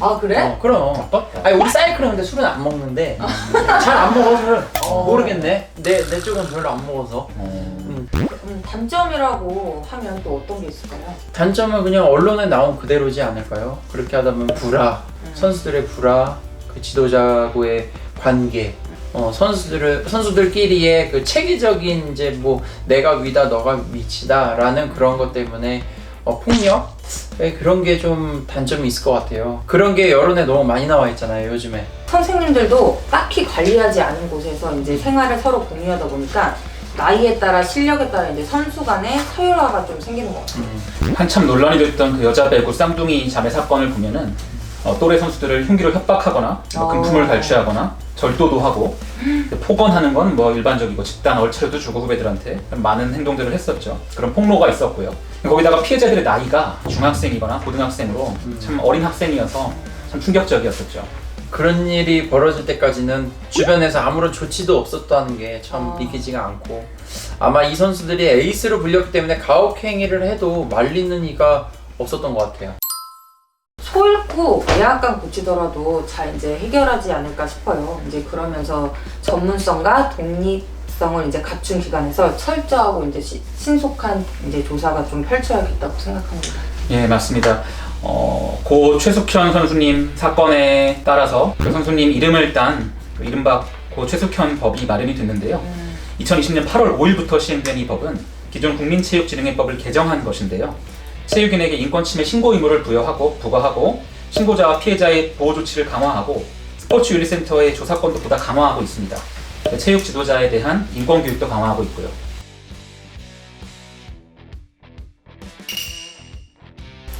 아 그래? 그럼. 아니 우리 사이클은 근데 술은 안 먹는데 잘 안 먹어 술을. 모르겠네. 내 쪽은 별로 안 먹어서. 단점이라고 하면 또 어떤 게 있을까요? 단점은 그냥 언론에 나온 그대로지 않을까요? 그렇게 하다 보면 불화, 선수들의 불화, 그 지도자하고의 관계, 선수들끼리의 그 체계적인 이제 뭐 내가 위다 너가 위치다라는 그런 것 때문에 폭력? 그런 게 좀 단점이 있을 것 같아요. 그런 게 여론에 너무 많이 나와 있잖아요 요즘에. 선생님들도 딱히 관리하지 않은 곳에서 이제 생활을 서로 공유하다 보니까 나이에 따라 실력에 따라 이제 선수 간의 서열화가 좀 생기는 것 같아요. 한참 논란이 됐던 그 여자 배구 쌍둥이 자매 사건을 보면은 또래 선수들을 흉기로 협박하거나 금품을 갈취하거나 절도도 하고 폭언하는 건 뭐 일반적이고 집단 얼차려도 주고 후배들한테 많은 행동들을 했었죠. 그런 폭로가 있었고요. 거기다가 피해자들의 나이가 중학생이거나 고등학생으로 참 어린 학생이어서 참 충격적이었었죠. 그런 일이 벌어질 때까지는 주변에서 아무런 조치도 없었다는 게 참 믿기지가 않고, 아마 이 선수들이 에이스로 불렸기 때문에 가혹행위를 해도 말리는 이가 없었던 것 같아요. 소잃고 예약간 고치더라도 잘 이제 해결하지 않을까 싶어요. 이제 그러면서 전문성과 독립성을 이제 갖춘 기관에서 철저하고 이제 신속한 이제 조사가 좀 펼쳐야겠다고 생각합니다. 예, 맞습니다. 고 최숙현 선수님 사건에 따라서 그 선수님 이름을 딴 이른바 고 최숙현 법이 마련이 됐는데요. 2020년 8월 5일부터 시행된 이 법은 기존 국민체육진흥회법을 개정한 것인데요. 체육인에게 인권침해 신고 의무를 부과하고 신고자와 피해자의 보호 조치를 강화하고 스포츠윤리센터의 조사권도 보다 강화하고 있습니다. 체육 지도자에 대한 인권 교육도 강화하고 있고요.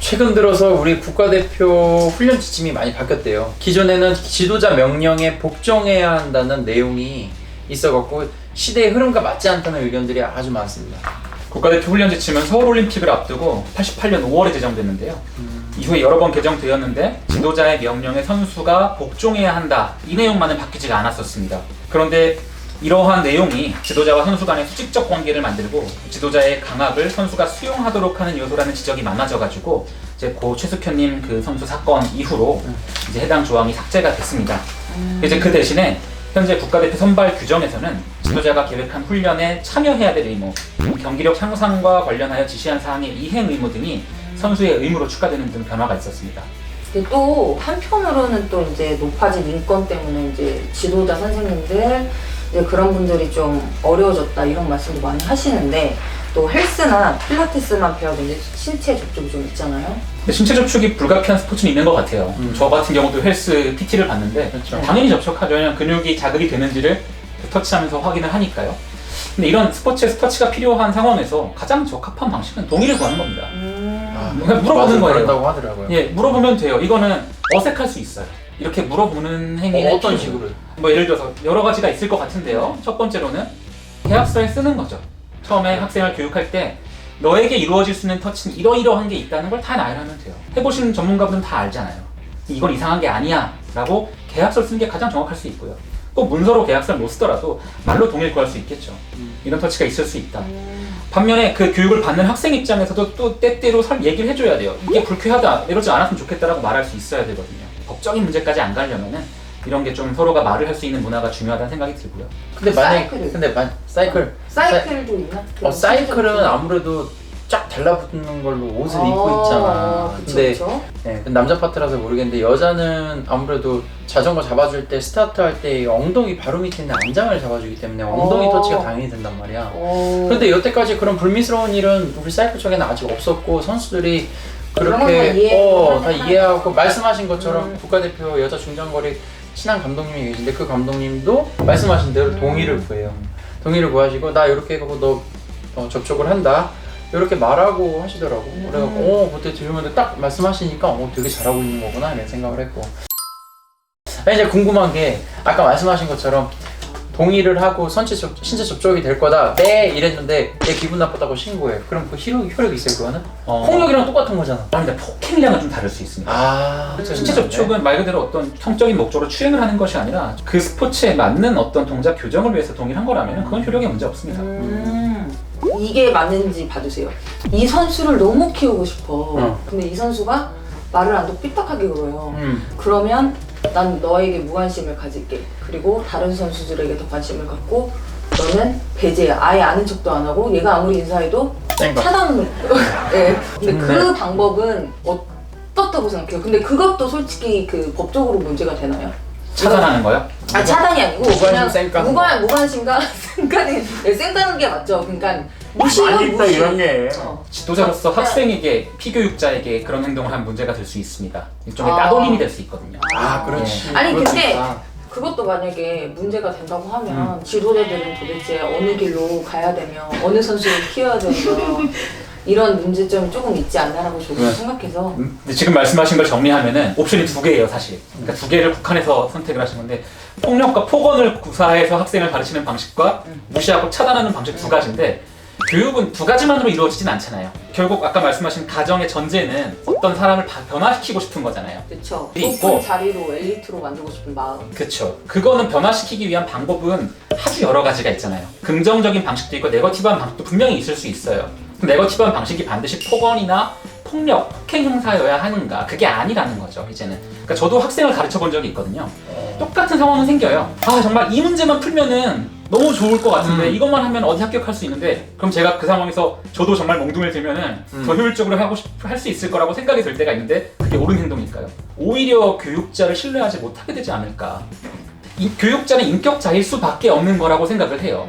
최근 들어서 우리 국가대표 훈련 지침이 많이 바뀌었대요. 기존에는 지도자 명령에 복종해야 한다는 내용이 있어갖고 시대의 흐름과 맞지 않다는 의견들이 아주 많습니다. 국가대표 훈련 지침은 서울올림픽을 앞두고 88년 5월에 제정됐는데요. 이후에 여러 번 개정되었는데 지도자의 명령에 선수가 복종해야 한다, 이 내용만은 바뀌지가 않았었습니다. 그런데 이러한 내용이 지도자와 선수 간의 수직적 관계를 만들고 지도자의 강압을 선수가 수용하도록 하는 요소라는 지적이 많아져가지고 이제 고 최숙현님 그 선수 사건 이후로 이제 해당 조항이 삭제가 됐습니다. 이제 그 대신에 현재 국가대표 선발 규정에서는 지도자가 계획한 훈련에 참여해야 될 의무, 경기력 향상과 관련하여 지시한 사항의 이행 의무 등이 선수의 의무로 추가되는 등 변화가 있었습니다. 근데 또 한편으로는 또 이제 높아진 인권 때문에 이제 지도자 선생님들 이제 그런 분들이 좀 어려워졌다 이런 말씀도 많이 하시는데, 또 헬스나 필라테스만 배워도 이제 신체 접촉이 좀 있잖아요. 근데 신체 접촉이 불가피한 스포츠는 있는 것 같아요. 저 같은 경우도 헬스 PT를 받는데 그렇죠. 당연히 접촉하죠. 왜냐면 근육이 자극이 되는지를 터치하면서 확인을 하니까요. 근데 이런 스포츠에 터치가 필요한 상황에서 가장 적합한 방식은 동의를 구하는 겁니다. 그냥 물어보는 거예요. 그런다고 하더라고요. 예, 물어보면 돼요. 이거는 어색할 수 있어요. 이렇게 물어보는 행위는 어떤 필요해요. 식으로? 뭐 예를 들어서 여러 가지가 있을 것 같은데요. 첫 번째로는 계약서에 쓰는 거죠. 처음에 학생을 교육할 때 너에게 이루어질 수 있는 터치는 이러이러한 게 있다는 걸 다 나열하면 돼요. 해보시는 전문가분은 다 알잖아요. 이건 이상한 게 아니야 라고 계약서를 쓰는 게 가장 정확할 수 있고요. 또 문서로 계약서를 못 쓰더라도 말로 동의를 구할 수 있겠죠. 이런 터치가 있을 수 있다. 반면에 그 교육을 받는 학생 입장에서도 또 때때로 얘기를 해줘야 돼요. 이게 불쾌하다, 이러지 않았으면 좋겠다라고 말할 수 있어야 되거든요. 법적인 문제까지 안 가려면은 이런 게 좀 서로가 말을 할 수 있는 문화가 중요하다는 생각이 들고요. 근데 사이클도 있나? 사이클은 아무래도 쫙 달라붙는 걸로 옷을 입고 있잖아. 그쵸, 근데 그쵸? 네, 남자 파트라서 모르겠는데 여자는 아무래도 자전거 잡아줄 때 스타트 할 때 엉덩이 바로 밑에 있는 안장을 잡아주기 때문에 엉덩이 터치가 당연히 된단 말이야. 그런데 여태까지 그런 불미스러운 일은 우리 사이클 쪽에는 아직 없었고, 선수들이 그렇게 다 이해하고 말씀하신 것처럼 국가대표 여자 중장거리 친한 감독님이 계신데 그 감독님도 말씀하신 대로 동의를 구해요. 동의를 구하시고 나 이렇게 해갖고 너 접촉을 한다 이렇게 말하고 하시더라고. 그래갖고 그때 들으면 딱 말씀하시니까 되게 잘하고 있는 거구나 이런 생각을 했고. 이제 궁금한 게 아까 말씀하신 것처럼 동의를 하고 신체 접촉이 될 거다 네 이랬는데 내 기분 나쁘다고 신고해. 그럼 그 효력이 있어요 그거는? 폭력이랑 똑같은 거잖아. 근데 폭행량은 좀 다를 수 있습니다. 신체 네. 접촉은 말 그대로 어떤 성적인 목적으로 추행을 하는 것이 아니라 그 스포츠에 맞는 어떤 동작 교정을 위해서 동의를 한 거라면 그건 효력에 문제 없습니다. 이게 맞는지 봐주세요. 이 선수를 너무 키우고 싶어. 근데 이 선수가 말을 안 듣고 삐딱하게 굴어요. 그러면 난 너에게 무관심을 가질게. 그리고 다른 선수들에게 더 관심을 갖고 너는 배제야. 아예 아는 척도 안 하고 얘가 아무리 인사해도 차단을 네. 근데 그 방법은 어떻다고 생각해요? 근데 그것도 솔직히 그 법적으로 문제가 되나요? 차단하는 거요? 아 차단이 아니고 무관심 쌩까는 무관심과 쌩까는 네, 쌩까는 게 맞죠. 그러니까 무시요 무시. 이런 게. 지도자로서 학생에게 피교육자에게 그런 행동을 하면 문제가 될 수 있습니다. 일종의 따돌림이 될 수 있거든요. 아 그렇지. 아니 그럴 수 근데 있다. 그것도 만약에 문제가 된다고 하면 지도자들은 도대체 어느 길로 가야 되며 어느 선수를 키워야 되며 이런 문제점이 조금 있지 않나라고 저도 생각해서. 근데 지금 말씀하신 걸 정리하면은 옵션이 두 개예요, 사실. 그러니까 두 개를 국한해서 선택을 하신 건데 폭력과 폭언을 구사해서 학생을 가르치는 방식과 무시하고 차단하는 방식 두 가지인데 교육은 두 가지만으로 이루어지진 않잖아요. 결국 아까 말씀하신 가정의 전제는 어떤 사람을 변화시키고 싶은 거잖아요. 그쵸. 있고. 높은 자리로 엘리트로 만들고 싶은 마음. 그쵸. 그거는 변화시키기 위한 방법은 아주 여러 가지가 있잖아요. 긍정적인 방식도 있고 네거티브한 방식도 분명히 있을 수 있어요. 네거티브한 방식이 반드시 폭언이나 폭력, 폭행 형사여야 하는가? 그게 아니라는 거죠, 이제는. 그러니까 저도 학생을 가르쳐 본 적이 있거든요. 똑같은 상황은 생겨요. 아, 정말 이 문제만 풀면은 너무 좋을 것 같은데 이것만 하면 어디 합격할 수 있는데 그럼 제가 그 상황에서 저도 정말 몽둥이를 들면은 더 효율적으로 할 수 있을 거라고 생각이 들 때가 있는데 그게 옳은 행동일까요? 오히려 교육자를 신뢰하지 못하게 되지 않을까? 교육자는 인격자일 수밖에 없는 거라고 생각을 해요.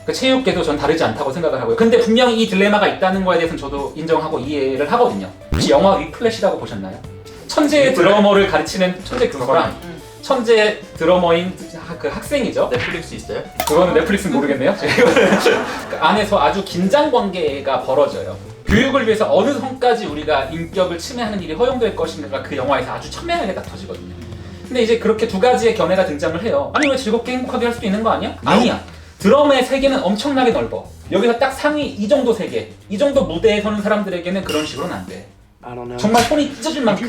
그 체육계도 전 다르지 않다고 생각을 하고요. 근데 분명히 이 딜레마가 있다는 거에 대해서는 저도 인정하고 이해를 하거든요. 혹시 영화 위플래시라고 보셨나요? 천재 드러머를 가르치는 천재 교사랑 천재 드러머인 그 학생이죠. 넷플릭스 있어요? 그거는 넷플릭스는 모르겠네요. 그 안에서 아주 긴장 관계가 벌어져요. 교육을 위해서 어느 선까지 우리가 인격을 침해하는 일이 허용될 것인가가 그 영화에서 아주 첨예하게 딱 터지거든요. 근데 이제 그렇게 두 가지의 견해가 등장을 해요. 아니 왜 즐겁게 행복하게 할 수도 있는 거 아니야? 아니야. 드럼의 세계는 엄청나게 넓어. 여기서 딱 상위 이 정도 세계, 이 정도 무대에 서는 사람들에게는 그런 식으로는 안 돼. 정말 손이 찢어질 만큼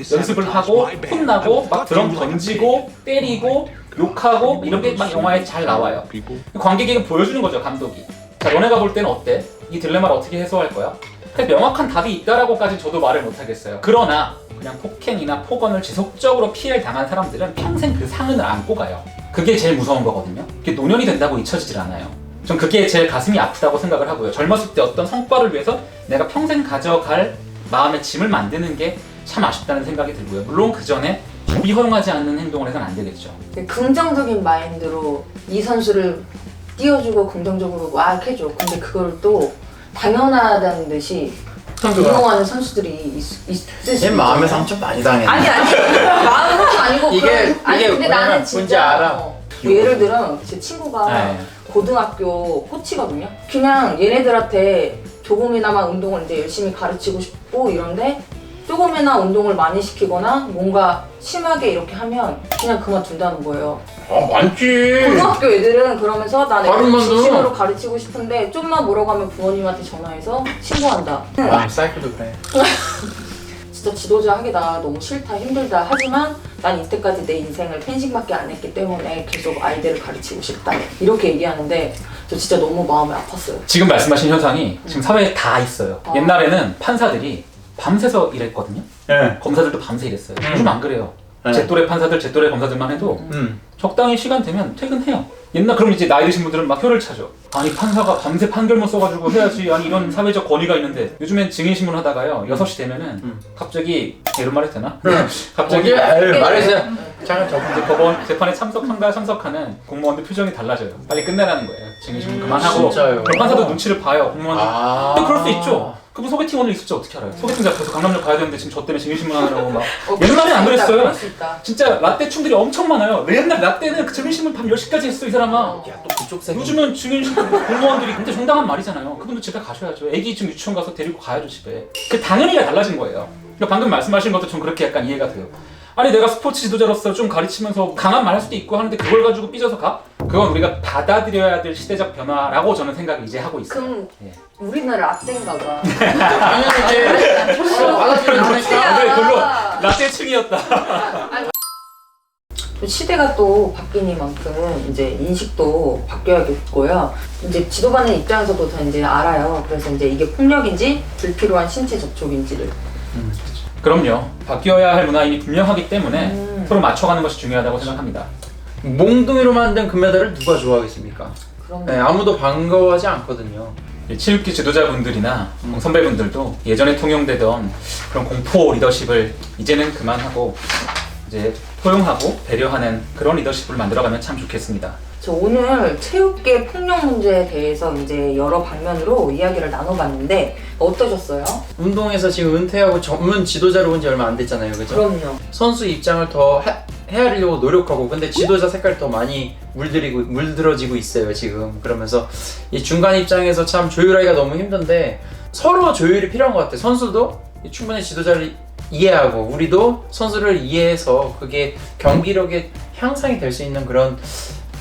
연습을 하고 혼나고 막 드럼 던지고 때리고 욕하고 이런 게 막 영화에 잘 나와요. 관객에게 보여주는 거죠, 감독이. 자, 너네가 볼 때는 어때? 이 딜레마를 어떻게 해소할 거야? 명확한 답이 있다라고까지 저도 말을 못 하겠어요. 그러나 그냥 폭행이나 폭언을 지속적으로 피해를 당한 사람들은 평생 그 상흔을 안고 가요. 그게 제일 무서운 거거든요. 그게 노년이 된다고 잊혀지질 않아요. 전 그게 제일 가슴이 아프다고 생각을 하고요. 젊었을 때 어떤 성과를 위해서 내가 평생 가져갈 마음의 짐을 만드는 게 참 아쉽다는 생각이 들고요. 물론 그 전에 법이 허용하지 않는 행동을 해서는 안 되겠죠. 긍정적인 마인드로 이 선수를 띄워주고 긍정적으로 막 해줘. 근데 그걸 또 당연하다는 듯이 이용하는 선수들이 있을 수 얘 마음의 상처 많이 당했네. 아니 마음의 상처 아니고 이게 근데 나는 뭔지 진짜 알아. 예를 들어 제 친구가 네. 고등학교 코치거든요. 그냥 얘네들한테 조금이나마 운동을 이제 열심히 가르치고 싶고 이런데 조금이나 운동을 많이 시키거나 뭔가 심하게 이렇게 하면 그냥 그만둔다는 거예요. 아 많지. 고등학교 애들은 그러면서 난 다른 애들 건도. 진심으로 가르치고 싶은데 좀만 뭐라고 하면 부모님한테 전화해서 신고한다. 아 사이코도 그래. 진짜 지도자 하기다 너무 싫다 힘들다 하지만 난 이때까지 내 인생을 펜싱밖에 안 했기 때문에 계속 아이들을 가르치고 싶다 이렇게 얘기하는데 저 진짜 너무 마음이 아팠어요. 지금 말씀하신 현상이 지금 사회에 다 있어요. 아. 옛날에는 판사들이 밤새서 일했거든요. 네. 검사들도 밤새 일했어요. 요즘 안 그래요. 네. 제 또래 판사들, 제 또래 검사들만 해도 적당히 시간 되면 퇴근해요. 옛날 그럼 이제 나이 드신 분들은 막 혀를 차죠. 아니 판사가 밤새 판결문 써가지고 해야지. 아니 이런 사회적 권위가 있는데 요즘엔 증인신문 하다가요 6시 되면은 갑자기 이런 말 해도 되나? 갑자기 말해주세요. 잠깐 저 이제 법원 재판에 참석한가 참석하는 공무원들 표정이 달라져요. 빨리 끝내라는 거예요. 증인신문 그만하고. 진짜요? 그럼 판사도 눈치를 봐요. 공무원들. 아. 근데 그럴 수 있죠. 그분 소개팅 오늘 있을지 어떻게 알아요? 소개팅 잡혀서 강남역 가야 되는데 지금 저 때문에 증인신문 하느라고 막 옛날엔 안 그랬어요. 그럴 수 있다. 진짜 라떼 춤들이 엄청 많아요. 옛날 라떼는 그 증인신문 밤 10시까지 했어 이 사람아. 야또 그쪽 세계. 요즘은 증인신문 공무원들이 근데 정당한 말이잖아요. 그분도 집에 가셔야죠. 애기 지금 유치원 가서 데리고 가야죠 집에. 그 당연히가 달라진 거예요. 그러니까 방금 말씀하신 것도 좀 그렇게 약간 이해가 돼요. 아니 내가 스포츠 지도자로서 좀 가르치면서 강한 말 할 수도 있고 하는데 그걸 가지고 삐져서 가? 그건 우리가 받아들여야 될 시대적 변화라고 저는 생각을 이제 하고 있어요. 그럼 예. 우리는 라떼인가 봐. 당연히 이제 받아들여야 되니까. 근데 별로 라떼층이었다. 시대가 또 바뀌니만큼 이제 인식도 바뀌어야겠고요. 이제 지도받는 입장에서도 더 이제 알아요. 그래서 이제 이게 폭력인지 불필요한 신체 접촉인지를. 그럼요. 바뀌어야 할 문화임이 분명하기 때문에 서로 맞춰가는 것이 중요하다고 생각합니다. 몽둥이로 만든 금메달을 누가 좋아하겠습니까? 그런 네, 아무도 반가워하지 않거든요. 체육계 지도자분들이나 선배분들도 예전에 통용되던 그런 공포 리더십을 이제는 그만하고 이제 포용하고 배려하는 그런 리더십을 만들어가면 참 좋겠습니다. 저 오늘 체육계 폭력 문제에 대해서 이제 여러 방면으로 이야기를 나눠봤는데 어떠셨어요? 운동에서 지금 은퇴하고 전문 지도자로 온 지 얼마 안 됐잖아요, 그죠? 그럼요. 선수 입장을 더 헤아리려고 노력하고, 근데 지도자 색깔이 더 많이 물들어지고 있어요 지금. 그러면서 이 중간 입장에서 참 조율하기가 너무 힘든데 서로 조율이 필요한 것 같아요. 선수도 충분히 지도자를 이해하고 우리도 선수를 이해해서 그게 경기력의 향상이 될 수 있는 그런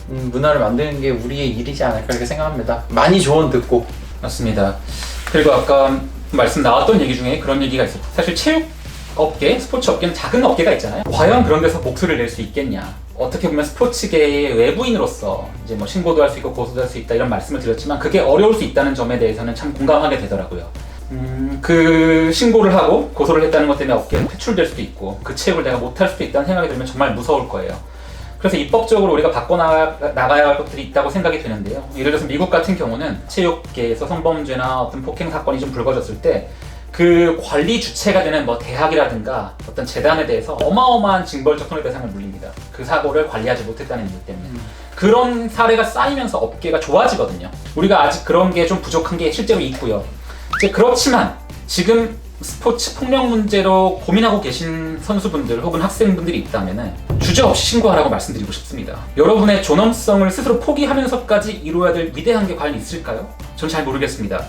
문화를 만드는 게 우리의 일이지 않을까 이렇게 생각합니다. 많이 조언 듣고. 맞습니다. 그리고 아까 말씀 나왔던 얘기 중에 그런 얘기가 있어요. 사실 체육 업계, 스포츠 업계는 작은 업계가 있잖아요. 과연 그런 데서 목소리를 낼 수 있겠냐? 어떻게 보면 스포츠계의 외부인으로서 이제 뭐 신고도 할 수 있고 고소도 할 수 있다 이런 말씀을 드렸지만 그게 어려울 수 있다는 점에 대해서는 참 공감하게 되더라고요. 그 신고를 하고 고소를 했다는 것 때문에 업계가 퇴출될 수도 있고 그 체육을 내가 못할 수도 있다는 생각이 들면 정말 무서울 거예요. 그래서 입법적으로 우리가 바꿔나가야 할 것들이 있다고 생각이 되는데요. 예를 들어서 미국 같은 경우는 체육계에서 성범죄나 어떤 폭행 사건이 좀 불거졌을 때 그 관리 주체가 되는 뭐 대학이라든가 어떤 재단에 대해서 어마어마한 징벌적 손해배상을 물립니다. 그 사고를 관리하지 못했다는 이유 때문에. 그런 사례가 쌓이면서 업계가 좋아지거든요. 우리가 아직 그런 게 좀 부족한 게 실제로 있고요. 이제 그렇지만 지금 스포츠 폭력 문제로 고민하고 계신 선수분들 혹은 학생분들이 있다면 주저없이 신고하라고 말씀드리고 싶습니다. 여러분의 존엄성을 스스로 포기하면서까지 이루어야 될 위대한 게 과연 있을까요? 전 잘 모르겠습니다.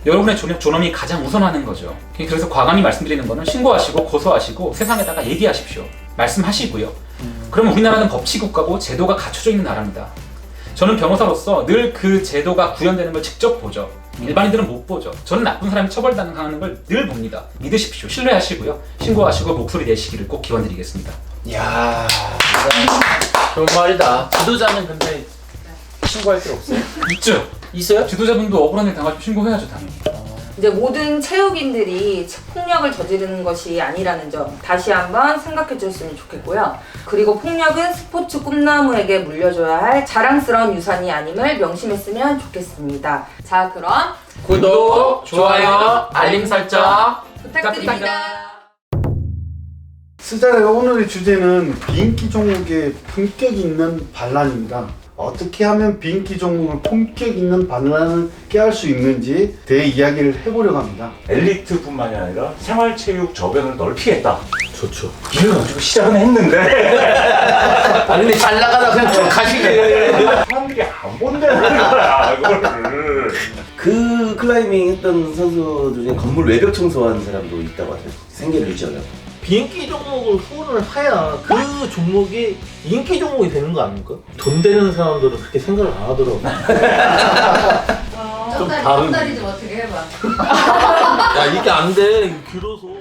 여러분의 존엄이 가장 우선하는 거죠. 그래서 과감히 말씀드리는 거는 신고하시고 고소하시고 세상에다가 얘기하십시오. 말씀하시고요. 그러면 우리나라는 법치국가고 제도가 갖춰져 있는 나라입니다. 저는 변호사로서 늘 그 제도가 구현되는 걸 직접 보죠. 일반인들은 못 보죠. 저는 나쁜 사람이 처벌당하는 걸 늘 봅니다. 믿으십시오. 신뢰하시고요. 신고하시고 목소리 내시기를 꼭 기원드리겠습니다. 이야, 좋은 말이다. 지도자는 근데 신고할 필요 없어요? 있죠? 있어요? 지도자분도 억울한 일 당하시면 신고해야죠, 당연히. 이제 모든 체육인들이 폭력을 저지르는 것이 아니라는 점 다시 한번 생각해 주셨으면 좋겠고요. 그리고 폭력은 스포츠 꿈나무에게 물려줘야 할 자랑스러운 유산이 아님을 명심했으면 좋겠습니다. 자, 그럼 구독, 좋아요, 알림 설정 부탁드립니다. 스자레가 오늘의 주제는 비인기 종목의 품격 있는 반란입니다. 어떻게 하면 비인기 종목을 품격 있는 반란을 깨할 수 있는지 대해 이야기를 해보려고 합니다. 엘리트뿐만이 아니라 생활체육 저변을 넓히겠다. 좋죠. 이걸 가지고 시작은 했는데 아니 근데 잘 나가다 그냥 쭉 가시게. 사람들이 안 본다는 거야 그거를. 그 클라이밍 했던 선수들 중에 건물 외벽 청소하는 사람도 있다고 하죠. 생계를 유지하려고. 비인기 종목을 후원을 해야 그 종목이 인기 종목이 되는 거 아닙니까? 돈 되는 사람들은 그렇게 생각을 안 하더라고. 좀 다른. 한 달이 좀 어떻게 해봐. 야 이게 안 돼. 길어서.